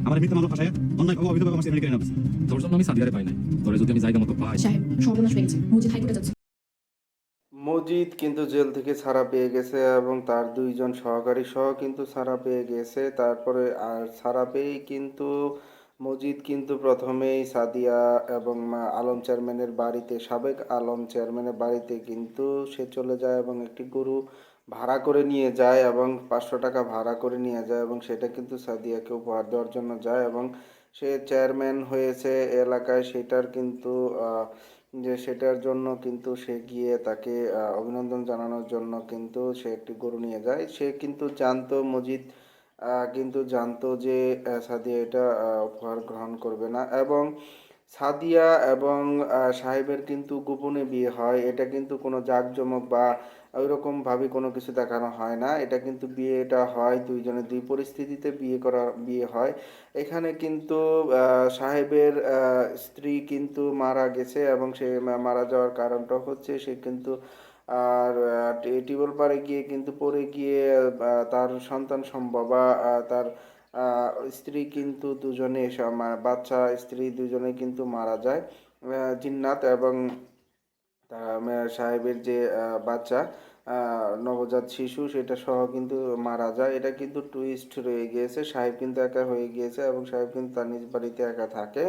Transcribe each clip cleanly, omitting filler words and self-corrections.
আমার মিথ্যা মামলা ফাঁসায় অন্যায় অবৈধভাবে আমার মেডিকেল নামছে। তোর জন্য আমি সাদিয়ারে পাই নাই, তোরে যদি আমি জায়গা মতো পাই। সাহেব, সর্বনাশ হয়ে গেছে। মজিদ হাইকোর্টে যাচ্ছে। মজিদ কিন্তু জেল থেকে ছাড়া পেয়ে গেছে এবং তার দুইজন সহকারী সহ কিন্তু ছাড়া পেয়ে গেছে। তারপরে আর ছাড়া পেয়েই কিন্তু মজিদ কিন্তু প্রথমেই সাদিয়া এবং আলম চেয়ারম্যানের বাড়িতে, সাবেক আলম চেয়ারম্যানের বাড়িতে কিন্তু সে চলে যায় এবং একটি গরু ভাড়া করে নিয়ে যায় এবং 500 টাকা ভাড়া করে নিয়ে যায় এবং সেটা কিন্তু সাদিয়াকে উপহার দেওয়ার জন্য যায় এবং সে চেয়ারম্যান হয়েছে এলাকায় সেটার কিন্তু যে সেটার জন্য কিন্তু সে গিয়ে তাকে অভিনন্দন জানানোর জন্য কিন্তু সে একটি গরু নিয়ে যায়। সে কিন্তু জানতো মজিদ কিন্তু জানতো যে সাদিয়া এটা উপহার গ্রহণ করবে না এবং সাদিয়া এবং সাহেবের কিন্তু গোপনে বিয়ে হয়। এটা কিন্তু কোনো জাঁকজমক বা ওইরকম ভাবে কোনো কিছু দেখানো হয় না। এটা কিন্তু বিয়েটা হয় দুইজনের দুই পরিস্থিতিতে বিয়ে হয়। এখানে কিন্তু সাহেবের স্ত্রী কিন্তু মারা গেছে এবং সে মারা যাওয়ার কারণটা হচ্ছে সে কিন্তু আর টিউবওয়েল পাড়ে গিয়ে কিন্তু পড়ে গিয়ে তার সন্তান সম্ভবা বা তার স্ত্রী কিন্তু দুজনে বাচ্চা স্ত্রী দুজনে কিন্তু মারা যায়। জিন্নাত এবং সাহেবের যে বাচ্চা নবজাত শিশু সেটা সহ কিন্তু মারা যায়। এটা কিন্তু টুইস্ট রয়ে গিয়েছে। সাহেব কিন্তু একা হয়ে গিয়েছে এবং সাহেব কিন্তু তার নিজ বাড়িতে একা থাকে।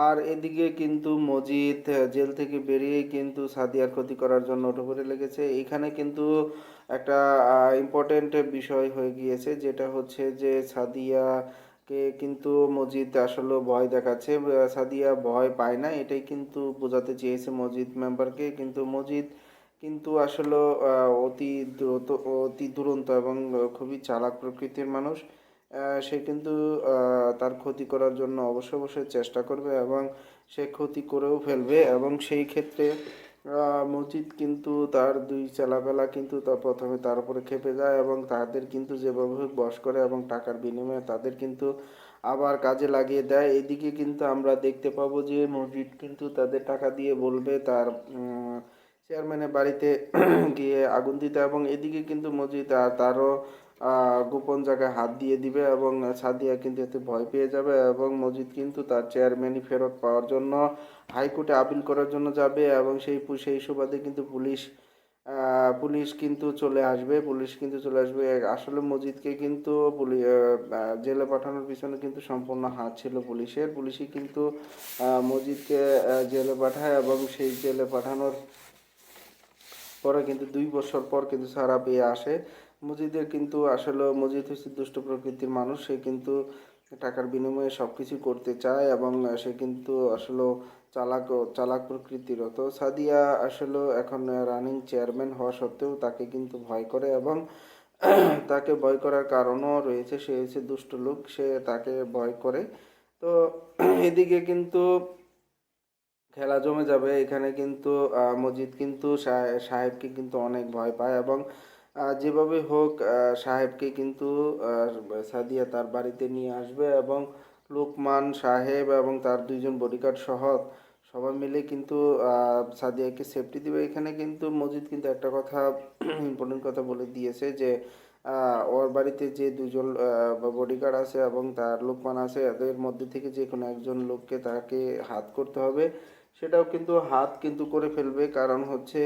আর এদিকে কিন্তু মজিদ জেল থেকে বেরিয়ে কিন্তু সাদিয়ার ক্ষতি করার জন্য উঠে পড়ে লেগেছে। এখানে কিন্তু একটা ইম্পর্টেন্ট বিষয় হয়ে গিয়েছে, যেটা হচ্ছে যে সাদিয়াকে কিন্তু মজিদ আসলে ভয় দেখাচ্ছে। সাদিয়া ভয় পায় না, এটাই কিন্তু বোঝাতে চেয়েছে মজিদ মেম্বারকে। কিন্তু মজিদ কিন্তু আসলে অতি দুরন্ত এবং খুবই চালাক প্রকৃতির মানুষ। সে কিন্তু তার ক্ষতি করার জন্য অবশ্যই চেষ্টা করবে এবং সে ক্ষতি করেও ফেলবে এবং সেই ক্ষেত্রে মজিদ কিন্তু তার দুই চেলাপেলা কিন্তু প্রথমে তার উপরে ক্ষেপে যায় এবং তাদের কিন্তু যেভাবে হোক বশ করে এবং টাকার বিনিময়ে তাদের কিন্তু আবার কাজে লাগিয়ে দেয়। এদিকে কিন্তু আমরা দেখতে পাবো যে মজিদ কিন্তু তাদের টাকা দিয়ে বলবে তার চেয়ারম্যানের বাড়িতে গিয়ে আগুন দিতে এবং এদিকে কিন্তু মজিদ তারও গোপন জায়গায় হাত দিয়ে দিবে এবং সাদিয়া কিন্তু এতে ভয় পেয়ে যাবে এবং মজিদ কিন্তু তার চেয়ারম্যানই ফেরত পাওয়ার জন্য হাইকোর্টে আপিল করার জন্য যাবে এবং সেই সুবাদে কিন্তু পুলিশ কিন্তু চলে আসবে। আসলে মজিদকে কিন্তু জেলে পাঠানোর পিছনে কিন্তু সম্পূর্ণ হাত ছিল পুলিশই কিন্তু মজিদকে জেলে পাঠায় এবং সেই জেলে পাঠানোর পরে কিন্তু 2 বছর পর কিন্তু ছাড়া পেয়ে আসে। মজিদের কিন্তু আসলে মজিদ হচ্ছে দুষ্ট প্রকৃতির মানুষ। সে কিন্তু টাকার বিনিময়ে সব কিছু করতে চায় এবং সে কিন্তু আসলে চালাক প্রকৃতির। তো সাদিয়া আসলে এখন রানিং চেয়ারম্যান হওয়া সত্ত্বেও তাকে কিন্তু ভয় করে এবং তাকে ভয় করার কারণও রয়েছে। সে হচ্ছে দুষ্ট লোক, সে তাকে ভয় করে। তো এদিকে কিন্তু খেলা জমে যাবে। এখানে কিন্তু মজিদ কিন্তু সাহেবকে কিন্তু অনেক ভয় পায় এবং যেভাবে হোক সাহেবকে কিন্তু সাদিয়া তার বাড়িতে নিয়ে আসবে এবং লোকমান সাহেব এবং তার দুইজন বডিগার্ড সহ সবাই মিলে কিন্তু সাদিয়াকে সেফটি দিবে। এখানে কিন্তু মজিদ কিন্তু একটা কথা ইম্পর্টেন্ট কথা বলে দিয়েছে যে ওর বাড়িতে যে দুজন বডিগার্ড আছে এবং তার লোকমান আছে, এদের মধ্যে থেকে যে কোনো একজন লোককে তাকে হাত করতে হবে। সেটাও কিন্তু হাত কিন্তু করে ফেলবে, কারণ হচ্ছে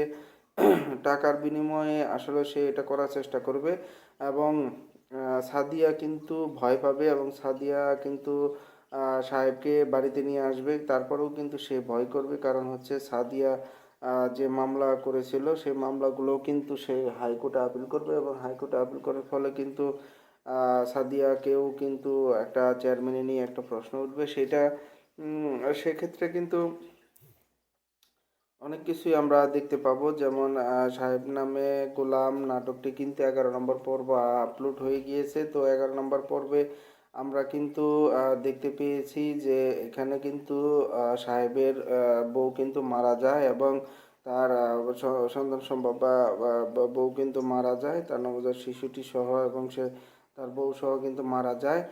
টাকার বিনিময়ে আসলে সে এটা করার চেষ্টা করবে এবং সাদিয়া কিন্তু ভয় পাবে এবং সাদিয়া কিন্তু সাহেবকে বাড়িতে নিয়ে আসবে। তারপরেও কিন্তু সে ভয় করবে, কারণ হচ্ছে সাদিয়া যে মামলা করেছিল সেই মামলাগুলোও কিন্তু সে হাইকোর্টে আপিল করবে এবং হাইকোর্টে আপিল করার ফলে কিন্তু সাদিয়াকেও কিন্তু একটা চেয়ারম্যানে নিয়ে একটা প্রশ্ন উঠবে। সেক্ষেত্রে কিন্তু অনেক কিছুই আমরা দেখতে পাবো, যেমন সাহেব নামে গোলাম নাটকটি কিন্তু 11 নম্বর পর্ব আপলোড হয়ে গিয়েছে। তো 11 নম্বর পর্বে আমরা কিন্তু দেখতে পেয়েছি যে এখানে কিন্তু সাহেবের বউ কিন্তু মারা যায় এবং তার সন্তান সম্ভব বউ কিন্তু মারা যায়, তার নবজাত শিশুটি সহ এবং তার বউ সহ কিন্তু মারা যায়।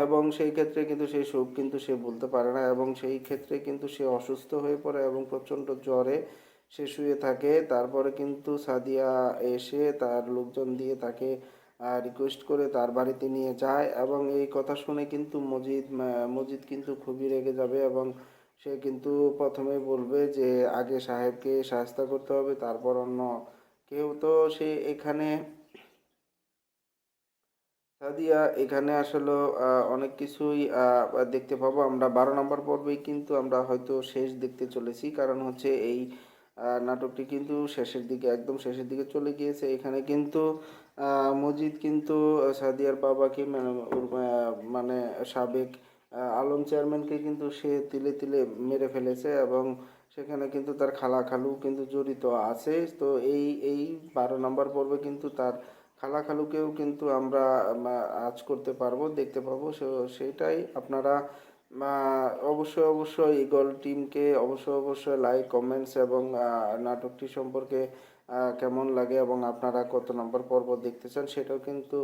এবং সেই ক্ষেত্রে কিন্তু সেই শোক কিন্তু সে বলতে পারে না এবং সেই ক্ষেত্রে কিন্তু সে অসুস্থ হয়ে পড়ে এবং প্রচণ্ড জ্বরে সে শুয়ে থাকে। তারপরে কিন্তু সাদিয়া এসে তার লোকজন দিয়ে তাকে রিকোয়েস্ট করে তার বাড়িতে নিয়ে যায় এবং এই কথা শুনে কিন্তু মজিদ কিন্তু খুবই রেগে যাবে এবং সে কিন্তু প্রথমে বলবে যে আগে সাহেবকে শায়েস্তা করতে হবে, তারপর অন্য কেউ। তো সে এখানে সাদিয়া এখানে আসলে অনেক কিছুই দেখতে পাবো আমরা। 12 নম্বর পর্বেই কিন্তু আমরা হয়তো শেষ দেখতে চলেছি, কারণ হচ্ছে এই নাটকটি কিন্তু শেষের দিকে, একদম শেষের দিকে চলে গিয়েছে। এখানে কিন্তু মজিদ কিন্তু সাদিয়ার বাবাকে মানে সাবেক আলম চেয়ারম্যানকে কিন্তু সে তিলে তিলে মেরে ফেলেছে এবং সেখানে কিন্তু তার খালা খালু কিন্তু জড়িত আছে। তো এই 12 নম্বর পর্বে কিন্তু তার খালা খালুকেও কিন্তু আমরা আজ করতে পারবো, দেখতে পাবো। সেটাই আপনারা অবশ্যই ইগল টিমকে অবশ্যই লাইক কমেন্টস এবং নাটকটি সম্পর্কে কেমন লাগে এবং আপনারা কত নম্বর পর্ব দেখতে চান সেটাও কিন্তু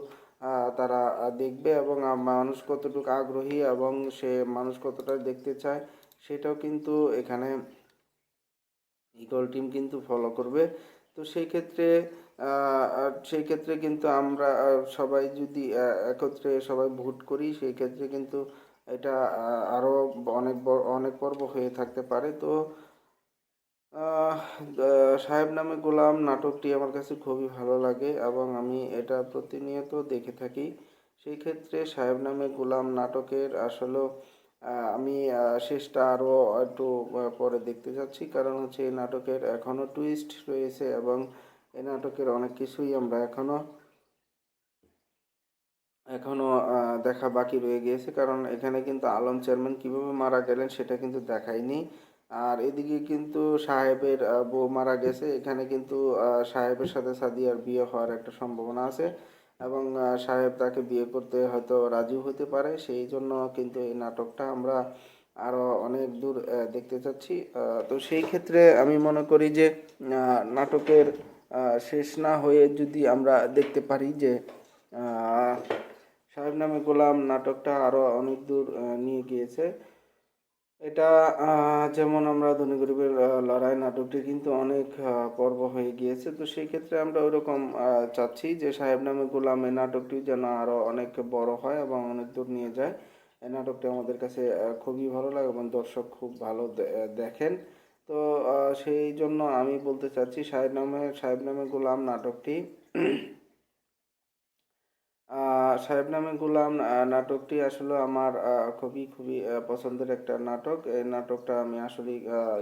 তারা দেখবে এবং মানুষ কতটুকু আগ্রহী এবং মানুষ কতটা দেখতে চায় সেটাও কিন্তু এখানে ইগল টিম কিন্তু ফলো করবে। তো সেই ক্ষেত্রে কিন্তু আমরা সবাই যদি একত্রে সবাই ভোট করি, সেই ক্ষেত্রে কিন্তু এটা আরও অনেক পর্ব হয়ে থাকতে পারে। তো আহ, সাহেব নামে গোলাম নাটকটি আমার কাছে খুবই ভালো লাগে এবং আমি এটা প্রতিনিয়ত দেখে থাকি। সেই ক্ষেত্রে সাহেব নামে গোলাম নাটকের আসলে আমি শেষটা আরও একটু পরে দেখতে যাচ্ছি, কারণ হচ্ছে এই নাটকের এখনও টুইস্ট রয়েছে এবং এই নাটকের অনেক কিছুই আমরা এখনো দেখা বাকি রয়ে গিয়েছে, কারণ এখানে কিন্তু আলম চেয়ারম্যান কিভাবে মারা গেলেন সেটা কিন্তু দেখায়নি। আর এদিকে কিন্তু সাহেবের বউ মারা গেছে। এখানে কিন্তু সাহেবের সাথে সাদিয়ার বিয়ে হওয়ার একটা সম্ভাবনা আছে এবং সাহেব তাকে বিয়ে করতে হয়তো রাজি হতে পারে। সেই জন্য কিন্তু এই নাটকটা আমরা আরও অনেক দূর দেখতে চাচ্ছি। তো সেই ক্ষেত্রে আমি মনে করি যে নাটকের শেষ না হয়ে যদি আমরা দেখতে পারি যে আহ, সাহেব নামে গোলাম নাটকটা আরো অনেক দূর নিয়ে গিয়েছে। এটা যেমন আমরা ধনী গরিবের লড়াই নাটকটি কিন্তু অনেক পর্ব হয়ে গিয়েছে। তো সেই ক্ষেত্রে আমরা ওইরকম চাচ্ছি যে সাহেব নামে গোলাম এই নাটকটি যেন আরো অনেক বড় হয় এবং অনেক দূর নিয়ে যায়। এই নাটকটি আমাদের কাছে খুবই ভালো লাগে এবং দর্শক খুব ভালো দেখেন। তো সেই জন্য আমি বলতে চাচ্ছি সাহেব নামে গোলাম নাটকটি সাহেব নামে গোলাম নাটকটি আসলে আমার খুবই পছন্দের একটা নাটক। এই নাটকটা আমি আসলে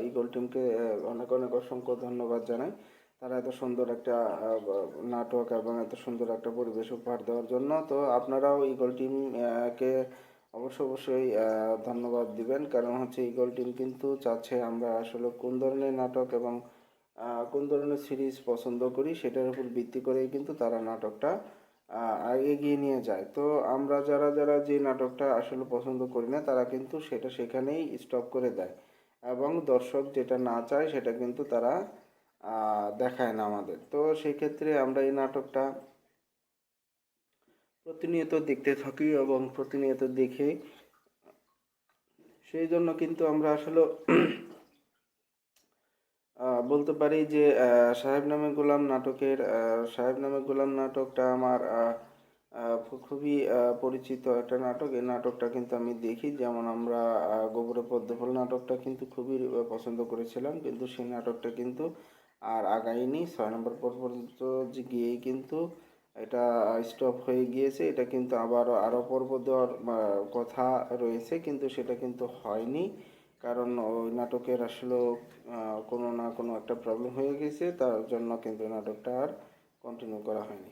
ইগল টিমকে অনেক অসংখ্য ধন্যবাদ জানাই। তারা এত সুন্দর একটা নাটক এবং এত সুন্দর একটা পরিবেশ উপহার দেওয়ার জন্য। তো আপনারাও ইগল টিম কে অবশ্যই ধন্যবাদ দিবেন, কারণ হচ্ছে ইগল টিম কিন্তু চাচ্ছে আমরা আসলে কোন ধরনের নাটক এবং কোন ধরনের সিরিজ পছন্দ করি সেটার উপর ভিত্তি করেই কিন্তু তারা নাটকটা এগিয়ে নিয়ে যায়। তো আমরা যারা যে নাটকটা আসলে পছন্দ করি না তারা কিন্তু সেটা সেখানেই স্টপ করে দেয় এবং দর্শক যেটা না চায় সেটা কিন্তু তারা দেখায় না আমাদের। তো সেই ক্ষেত্রে আমরা এই নাটকটা প্রতিনিয়ত দেখতে থাকি এবং প্রতিনিয়ত দেখি। সেই জন্য কিন্তু আমরা আসলে বলতে পারি যে সাহেব নামে গোলাম নাটকটা আমার খুবই পরিচিত একটা নাটক। এই নাটকটা কিন্তু আমি দেখি, যেমন আমরা গোবরে পদ্মফুল নাটকটা কিন্তু খুবই পছন্দ করেছিলাম, কিন্তু সেই নাটকটা কিন্তু আর আগায়নি। 6 নম্বর পর্যন্ত যে গিয়েই কিন্তু এটা স্টপ হয়ে গিয়েছে। এটা কিন্তু আবার আরও পর্ব দেওয়ার কথা রয়েছে, কিন্তু সেটা কিন্তু হয়নি, কারণ ওই নাটকের আসলে কোনো না কোনো একটা প্রবলেম হয়ে গেছে, তার জন্য কিন্তু নাটকটা আর কন্টিনিউ করা হয়নি।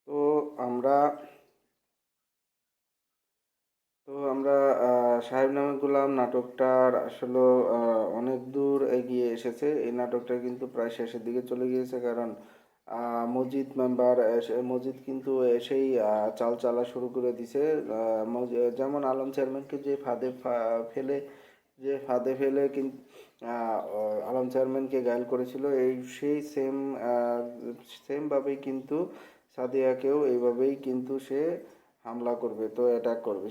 তো আমরা আমরা সাহেব নামে গোলাম নাটকটার আসলে অনেক দূর এগিয়ে এসেছে। এই নাটকটা কিন্তু প্রায় শেষের দিকে চলে গিয়েছে, কারণ মজিদ কিন্তু এসেই চাল চালা শুরু করে দিছে। যেমন আলম চেয়ারম্যানকে যে ফাঁদে ফেলে কিন্তু আলম চেয়ারম্যানকে ঘায়েল করেছিল, সেই সেম ভাবেই কিন্তু সাদিয়াকেও এইভাবেই কিন্তু সে হামলা করবে, তো অ্যাটাক করবে।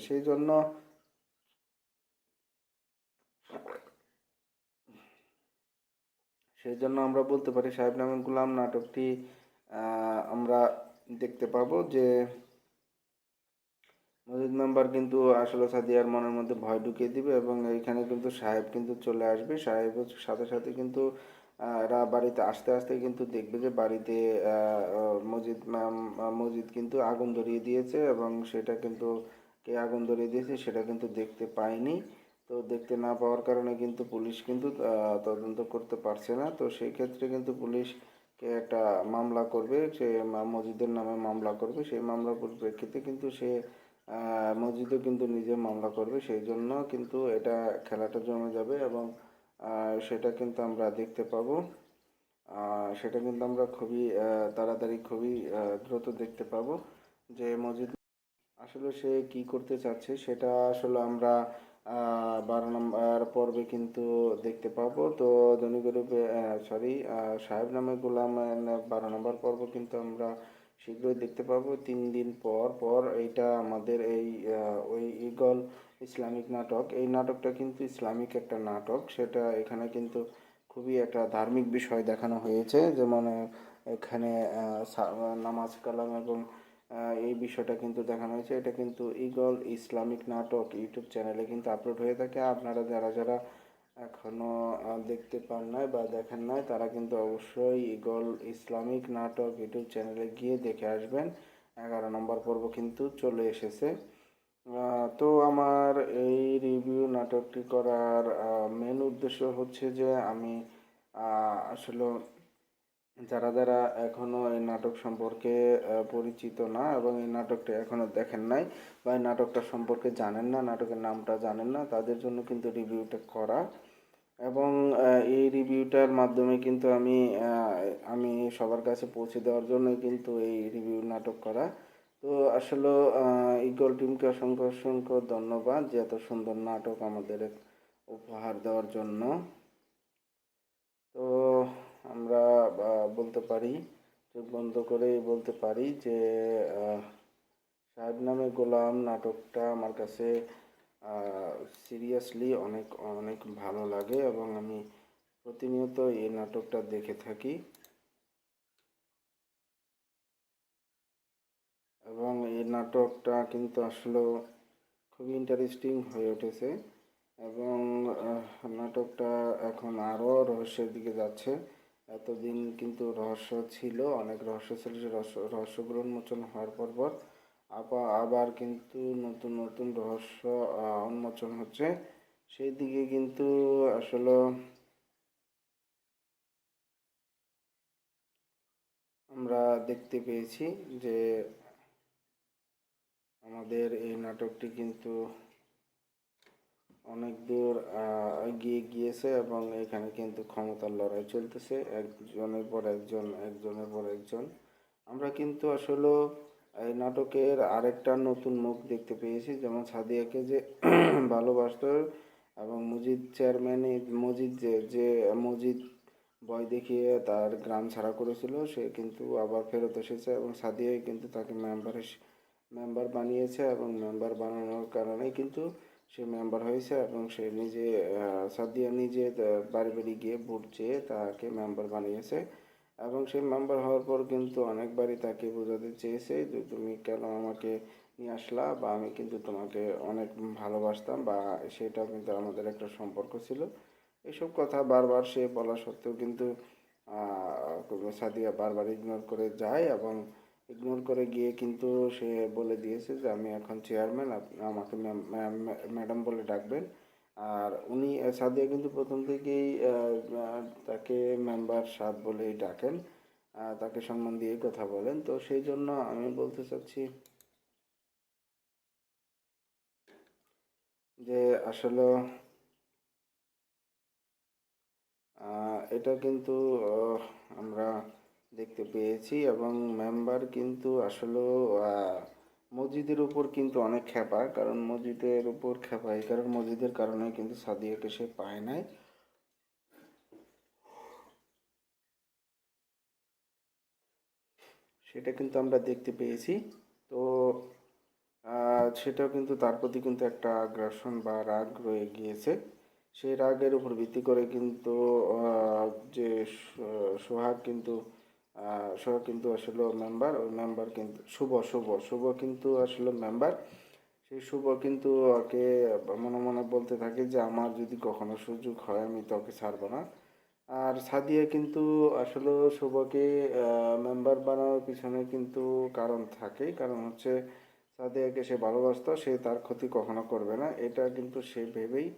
সেই জন্য আমরা বলতে পারি সাহেব নামে গোলাম নাটকটি আমরা দেখতে পাবো যে মজিদ মেম্বার কিন্তু আসলে সাদিয়ার মনের মধ্যে ভয় ঢুকিয়ে দিবে এবং এইখানে কিন্তু সাহেব কিন্তু চলে আসবে। সাহেবের সাথে সাথে কিন্তু এরা বাড়িতে আসতে আসতে কিন্তু দেখবে যে বাড়িতে মজিদ কিন্তু আগুন ধরিয়ে দিয়েছে এবং সেটা কিন্তু কে আগুন ধরিয়ে দিয়েছে সেটা কিন্তু দেখতে পায়নি। তো দেখতে না পাওয়ার কারণে কিন্তু পুলিশ কিন্তু তদন্ত করতে পারছে না। তো সেই ক্ষেত্রে কিন্তু পুলিশকে একটা মামলা করবে, সে মজিদের নামে মামলা করবে। সেই মামলার পরিপ্রেক্ষিতে কিন্তু সে মসজিদও কিন্তু নিজে মামলা করবে। সেই জন্য কিন্তু এটা খেলাটা জমে যাবে এবং সেটা কিন্তু আমরা দেখতে পাবো। সেটা কিন্তু আমরা খুবই তাড়াতাড়ি খুবই দ্রুত দেখতে পাবো যে মসজিদ আসলে সে কি করতে চাচ্ছে সেটা আসলে আমরা 12 নম্বর পর্বে কিন্তু দেখতে পাবো। তো ধনীগরিবে সাহেব নামে গোলাম 12 নম্বর পর্ব কিন্তু আমরা শীঘ্রই দেখতে পাবো। 3 দিন পর পর এইটা আমাদের এই ওই ঈগল ইসলামিক নাটক, এই নাটকটা কিন্তু ইসলামিক একটা নাটক। সেটা এখানে কিন্তু খুবই একটা ধার্মিক বিষয় দেখানো হয়েছে, যেমন এখানে নামাজ কালাম এবং এই বিষয়টা কিন্তু দেখানো হয়েছে। এটা কিন্তু ঈগল ইসলামিক নাটক ইউটিউব চ্যানেলে কিন্তু আপলোড হয়ে থাকে। আপনারা যারা যারা এখনও দেখতে পান নাই বা দেখেন নাই তারা কিন্তু অবশ্যই ঈগল ইসলামিক নাটক ইউটিউব চ্যানেলে গিয়ে দেখে আসবেন। 11 নম্বর পর্ব কিন্তু চলে এসেছে। তো আমার এই রিভিউ নাটকটি করার মেন উদ্দেশ্য হচ্ছে যে আমি আসলে যারা যারা এখনও এই নাটক সম্পর্কে পরিচিত না এবং এই নাটকটা এখনও দেখেন নাই বা এই নাটকটা সম্পর্কে জানেন না, নাটকের নামটা জানেন না, তাদের জন্য কিন্তু রিভিউটা করা। এবং এই রিভিউটার মাধ্যমে কিন্তু আমি সবার কাছে পৌঁছে দেওয়ার জন্য কিন্তু এই রিভিউ নাটক করা। তো আসলে ঈগল টিমকে অসংখ্য অসংখ্য ধন্যবাদ যে এত সুন্দর নাটক আমাদের উপহার দেওয়ার জন্য। তো আমরা বলতে পারি, চোখ বন্ধ করে বলতে পারি যে সাহেব নামে গোলাম নাটকটা আমার কাছে সিরিয়াসলি অনেক অনেক ভালো লাগে এবং আমি প্রতিনিয়ত এই নাটকটা দেখে থাকি এবং এই নাটকটা কিন্তু আসলে খুবই ইন্টারেস্টিং হয়ে উঠেছে এবং নাটকটা এখন আরও রহস্যের দিকে যাচ্ছে। এতদিন কিন্তু রহস্য ছিল, অনেক রহস্য ছিল, যে রহস্যগুলো উন্মোচন হওয়ার পর আবার কিন্তু নতুন নতুন রহস্য উন্মোচন হচ্ছে। সেই দিকে কিন্তু আসলে আমরা দেখতে পেয়েছি যে আমাদের এই নাটকটি কিন্তু অনেক দূর এগিয়ে গিয়েছে এবং এখানে কিন্তু ক্ষমতার লড়াই চলতেছে, একজনের পর একজন একজনের পর একজন। আমরা কিন্তু আসলে এই নাটকের আরেকটা নতুন মুখ দেখতে পেয়েছি, যেমন সাদিয়াকে যে ভালোবাসতো এবং মজিদ চেয়ারম্যান মজিদ ভয় দেখিয়ে তার গ্রাম ছাড়া করেছিল, সে কিন্তু আবার ফেরত এসেছে এবং সাদিয়াই কিন্তু তাকে মেম্বার বানিয়েছে এবং মেম্বার বানানোর কারণে কিন্তু সে মেম্বার হয়েছে এবং সে নিজে সাদিয়া নিজে বাড়ি বাড়ি গিয়ে ভোট চেয়ে তাকে মেম্বার বানিয়েছে এবং সে মেম্বার হওয়ার পর কিন্তু অনেকবারই তাকে বোঝাতে চেয়েছে যে তুমি কেন আমাকে নিয়ে আসলা, বা আমি কিন্তু তোমাকে অনেক ভালোবাসতাম, বা সেটাও কিন্তু আমাদের একটা সম্পর্ক ছিল। এসব কথা বারবার সে বলা সত্ত্বেও কিন্তু সাদিয়া বারবার ইগনোর করে যায় এবং ইগনোর করে গিয়ে কিন্তু সে বলে দিয়েছে যে আমি এখন চেয়ারম্যান, আমাকে ম্যাডাম বলে ডাকবেন। আর উনি সাদিয়া কিন্তু প্রথম থেকেই তাকে মেম্বার সাহেব বলেই ডাকেন, তাকে সম্মান দিয়েই কথা বলেন। তো সেই জন্য আমি বলতে চাচ্ছি যে আসলে এটা কিন্তু আমরা দেখতে পেয়েছি এবং মেম্বার কিন্তু আসলেও মসজিদের উপর কিন্তু অনেক খেপা, কারণ মসজিদের উপর খেপা এই কারণ মসজিদের কারণে কিন্তু সাদিয়াকে সে পায় নাই। সেটা কিন্তু আমরা দেখতে পেয়েছি। তো সেটাও কিন্তু তার প্রতি কিন্তু একটা আগ্রাসন বা রাগ রয়ে গিয়েছে। সেই রাগের উপর ভিত্তি করে কিন্তু যে সোহাগ কিন্তু আসলে মেম্বার, ওই মেম্বার কিন্তু শুভ কিন্তু আসলে মেম্বার। সেই শুভ কিন্তু ওকে মনে মনে বলতে থাকে যে আমার যদি কখনো সুযোগ হয় আমি তোকে ছাড়বো না। আর সাদিয়া কিন্তু আসলে শুভকে মেম্বার বানানোর পিছনে কিন্তু কারণ থাকে, কারণ হচ্ছে সাদিয়াকে সে ভালোবাসতো, সে তার ক্ষতি কখনো করবে না, এটা কিন্তু সে ভেবেই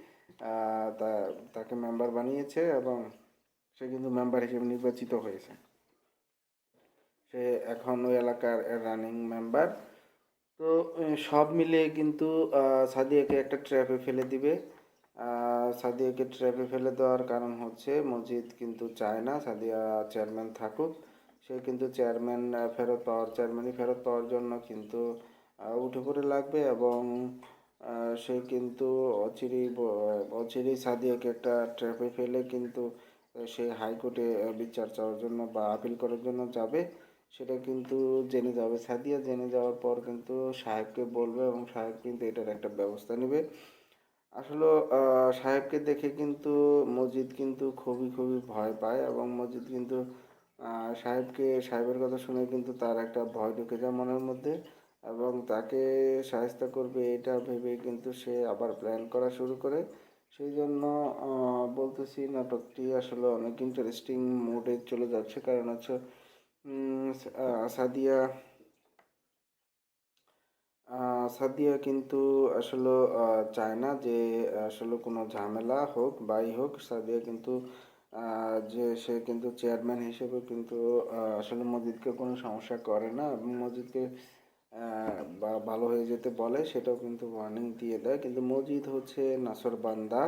তাকে মেম্বার বানিয়েছে এবং সে কিন্তু মেম্বার হিসেবে নির্বাচিত হয়েছে। সে এখন ওই এলাকার রানিং মেম্বার। তো সব মিলিয়ে কিন্তু সাদিয়াকে একটা ট্র্যাপে ফেলে দিবে। সাদিয়াকে ট্র্যাপে ফেলে দেওয়ার কারণ হচ্ছে মজিদ কিন্তু চায় না সাদিয়া চেয়ারম্যান থাকুক। সে কিন্তু চেয়ারম্যানই ফেরত পাওয়ার জন্য কিন্তু উঠে পড়ে লাগবে এবং সে কিন্তু অচিরেই সাদিয়াকে একটা ট্র্যাপে ফেলে কিন্তু সে হাইকোর্টে বিচার চাওয়ার জন্য বা আপিল করার জন্য যাবে। সেটা কিন্তু জেনে যাবে সাদিয়া, জেনে যাওয়ার পর কিন্তু সাহেবকে বলবে এবং সাহেব কিন্তু এটার একটা ব্যবস্থা নেবে। আসলে সাহেবকে দেখে কিন্তু মজিদ কিন্তু খুবই খুবই ভয় পায় এবং মজিদ কিন্তু সাহেবের কথা শুনে কিন্তু তার একটা ভয় ঢুকে যায় মনের মধ্যে এবং তাকে শায়েস্তা করবে এটা ভেবে কিন্তু সে আবার প্ল্যান করা শুরু করে। সেই জন্য বলতেছি নাটকটি আসলে অনেক ইন্টারেস্টিং মোডে চলে যাচ্ছে, কারণ হচ্ছে সাদিয়া সাদিয়া কিন্তু আসলে চায় না যে আসলে কোনো ঝামেলা হোক বাই হোক। সাদিয়া কিন্তু যে সে কিন্তু চেয়ারম্যান হিসেবে কিন্তু আসলে মজিদকে কোনো সমস্যা করে না এবং মজিদকে বা ভালো হয়ে যেতে বলে, সেটাও কিন্তু ওয়ার্নিং দিয়ে দেয়। কিন্তু মজিদ হচ্ছে নাছোড়বান্দা,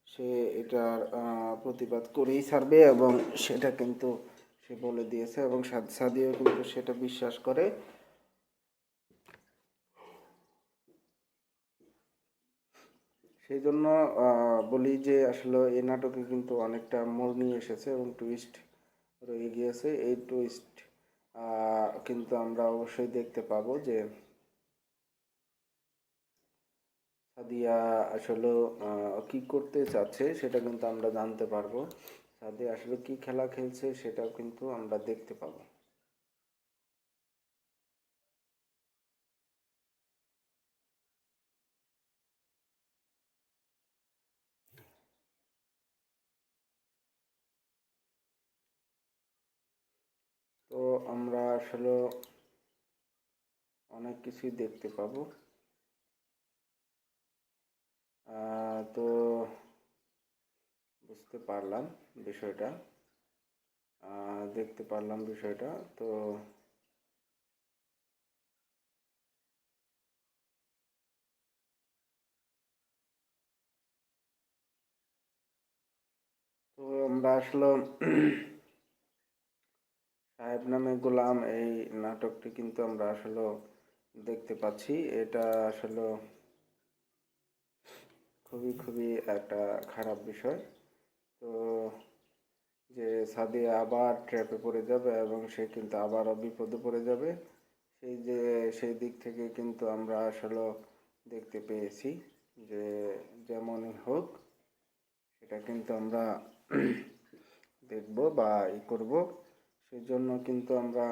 সে এটার প্রতিবাদ করেই ছাড়বে এবং সেটা কিন্তু সে বলে দিয়েছে এবং সাদিয়া কিন্তু সেটা বিশ্বাস করে। সেই জন্য বলি যে আসলে এই নাটকে কিন্তু অনেকটা মোড় নিয়ে এসেছে এবং টুইস্ট রয়ে গিয়েছে। এই টুইস্ট কিন্তু আমরা অবশ্যই দেখতে পাবো যে সাদিয়া আসলে কি করতে চাচ্ছে সেটা কিন্তু আমরা জানতে পারবো। সাদিয়া আসলে কি খেলা খেলছে সেটাও কিন্তু আমরা দেখতে পাবো। তো আমরা আসলে অনেক কিছুই দেখতে পাবো। তো বুঝতে পারলাম বিষয়টা, দেখতে পারলাম বিষয়টা। তো তো আমরা আসলে সাহেব নামে গোলাম এই নাটকটি কিন্তু আমরা আসলে দেখতে পাচ্ছি। এটা আসলে খুবই খুবই একটা খারাপ বিষয়। তো যে সাদিয়া আবার ট্র্যাপে পড়ে যাবে এবং সে কিন্তু আবারও বিপদে পড়ে যাবে, সেই দিক থেকে কিন্তু আমরা আসলে দেখতে পেয়েছি যে যেমনই হোক সেটা কিন্তু আমরা দেখব বা করব। সেই জন্য কিন্তু আমরা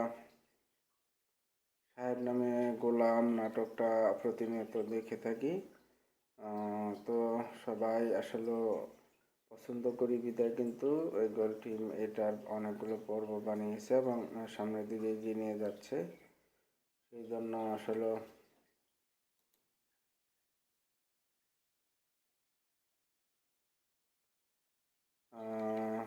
সাহেব নামে গোলাম নাটকটা প্রতিনিয়ত দেখে থাকি। তো সবাই আসলে পছন্দ করি বিদায় কিন্তু এই গোল টিম এটার অনেকগুলো পর্ব বানিয়েছে এবং সামনের দিকে এগিয়ে নিয়ে যাচ্ছে। সেই জন্য আসলে আহ,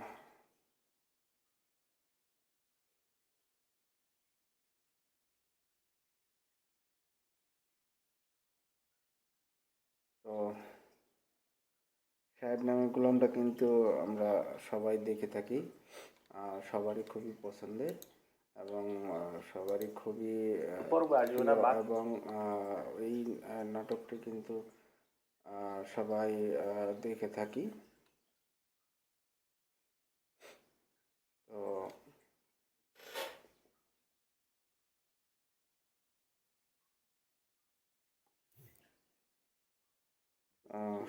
তো সাহেব নামে গোলামটা কিন্তু আমরা সবাই দেখে থাকি, সবারই খুবই পছন্দের এবং সবারই খুবই প্রিয় এবং এই নাটকটি কিন্তু সবাই দেখে থাকি। তো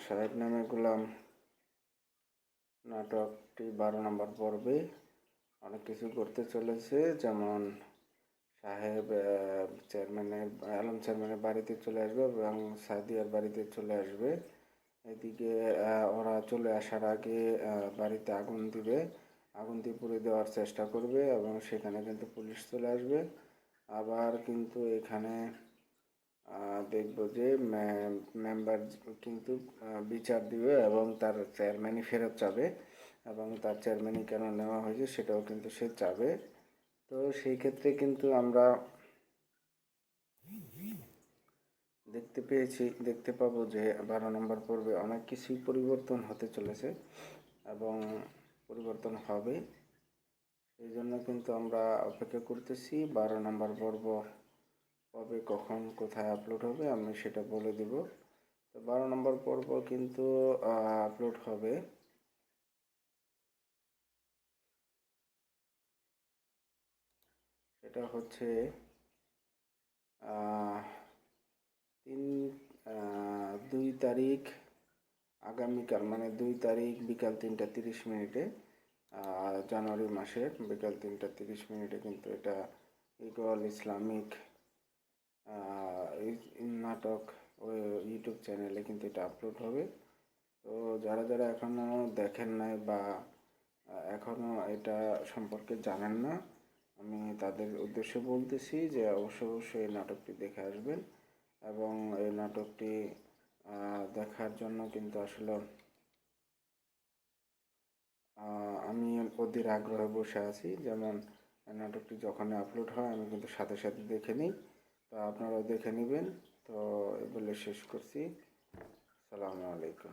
সাহেব নামে গোলাম নাটকটি 12 নম্বর পর্বে অনেক কিছু করতে চলেছে, যেমন সাহেব আলম চেয়ারম্যানের বাড়িতে চলে আসবে এবং সাদিয়ার বাড়িতে চলে আসবে। এদিকে ওরা চলে আসার আগে বাড়িতে আগুন দিবে, আগুন দিয়ে পুড়িয়ে দেওয়ার চেষ্টা করবে এবং সেখানে কিন্তু পুলিশ চলে আসবে। আবার কিন্তু এখানে দেখব যে মেম্বার কিন্তু বিচার দিবে এবং তার চেয়ারম্যানই ফেরত যাবে এবং তার চেয়ারম্যানই কেন নেওয়া হয়েছে সেটাও কিন্তু সে চাবে। তো সেই ক্ষেত্রে কিন্তু আমরা দেখতে পাবো যে 12 নম্বর পর্বে অনেক কিছুই পরিবর্তন হতে চলেছে এবং পরিবর্তন হবে। সেই জন্য কিন্তু আমরা অপেক্ষা করতেছি 12 নম্বর পর্ব কবে কখন কোথায় আপলোড হবে আমি সেটা বলে দিব। তো 12 নম্বর পর্ব কিন্তু আপলোড হবে সেটা হচ্ছে 2 তারিখ আগামীকাল, মানে 2 তারিখ বিকাল 3টা 30 মিনিটে, জানুয়ারি মাসের বিকাল 3টা 30 মিনিটে কিন্তু এটা ইকবাল ইসলামিক নাটক ওই ইউটিউব চ্যানেলে কিন্তু এটা আপলোড হবে। তো যারা যারা এখনও দেখেন নাই বা এখনও এটা সম্পর্কে জানেন না, আমি তাদের উদ্দেশ্যে বলতেছি যে অবশ্যই এই নাটকটি দেখে আসবেন এবং এই নাটকটি দেখার জন্য কিন্তু আসলে আমি অধীর আগ্রহে বসে আছি। যেমন নাটকটি যখনই আপলোড হয় আমি কিন্তু সাথে সাথে দেখে নিই, তো আপনারাও দেখে নেবেন। তো এই বলে শেষ করছি। আসসালামু আলাইকুম।